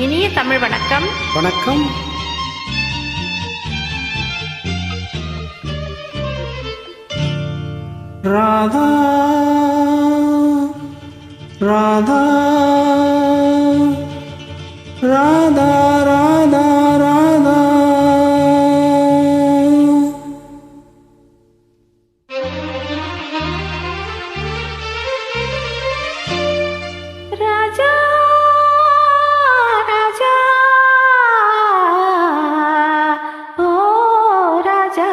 இனிய தமிழ் வணக்கம். வணக்கம். ராதா ராதா ராதா ராதா ராதா ராஜா ராஜா ஓ ராஜா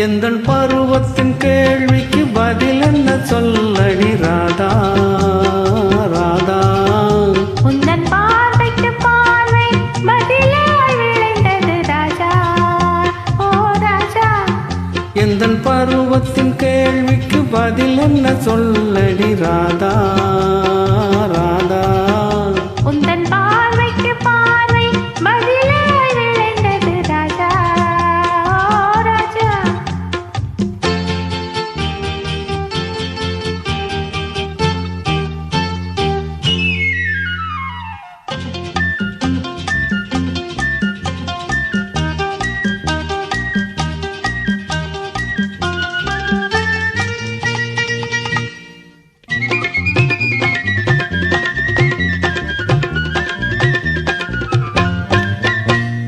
எந்தன் பருவத்தின் கேள்விக்கு பதில் என்ன சொல்லடி ராதா ராதா. உந்தன் பார்வைக்கு பார்வை பதிலாய் விளைந்தது ராஜா ஓ ராஜா. எந்தன் பருவத்தின் கேள்விக்கு பதில் என்ன சொல்லடி ராதா ராதா. உந்தன் பார்வைக்கு பார்வை பதிலாய் விளைந்தது ராஜா ஓ ராஜா.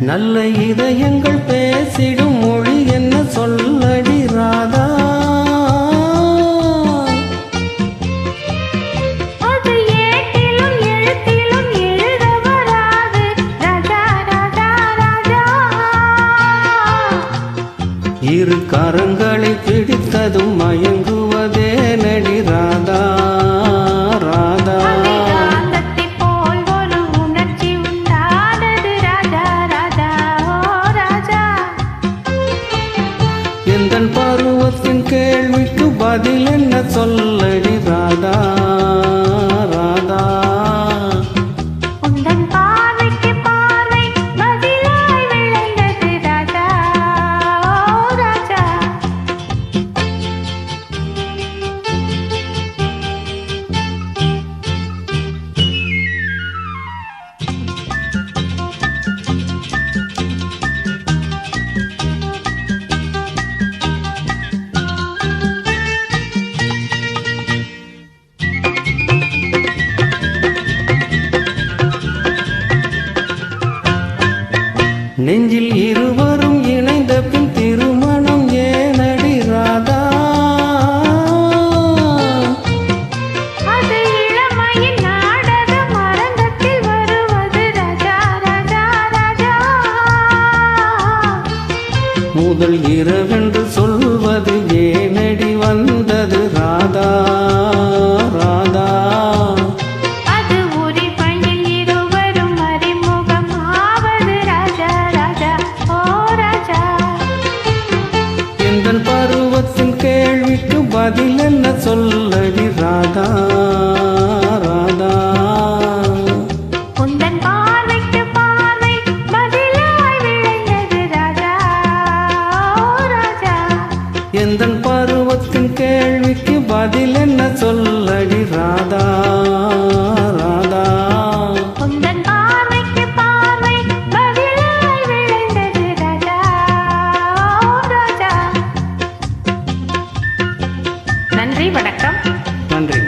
நல்ல இதயங்கள் பேசிடும் மொழி என்ன சொல்லடி ராதா. அது ஏட்டிலும் எழுத்திலும் எழுத வராது ராஜா ராஜா ராஜா. இரு கரங்களை பிடித்ததும் மயங்குவதே நடி ராதா ராதா. காந்தத்தைப் போல் ஒரு உணர்ச்சி உண்டானது ராஜா ராஜா ஓ ராஜா. எந்தன் பருவத்தின் கேள்விக்கு பதில் என்ன சொல்லடி ராதா ராதா. உந்தன் பார்வைக்கு பார்வை பதிலாய் விளைந்தது ராஜா ஓ ராஜா. நெஞ்சில் இருவரும் இணைந்த பின் திருமணம் ஏனடி ராதா. அது இளமையின் நாடகம் அரங்கத்தில் வருவது ராஜா ராஜா ராஜா. முதல் இரவென்று சொல்வது ஏனடி வந்தது ராதா ராதா. அது உரிமையில் இருவரும் அறிமுகம் ஆவது ராஜா ராஜா ஓ ராஜா. எந்தன் பருவத்தின் கேள்விக்கு பதில் என்ன சொல்லடி ராதா ராதா. உந்தன் பார்வைக்கு பார்வை பதிலாய் விளைந்தது ராஜா ஓ ராஜா. எந்தன் பருவத்தின் கேள்விக்கு பதில் என்ன சொல்லடி ராதா ராதா. உந்தன் பார்வைக்கு பார்வை பதிலாய் விளைந்தது ராஜா ஓ ராஜா. நன்றி, வணக்கம். நன்றி.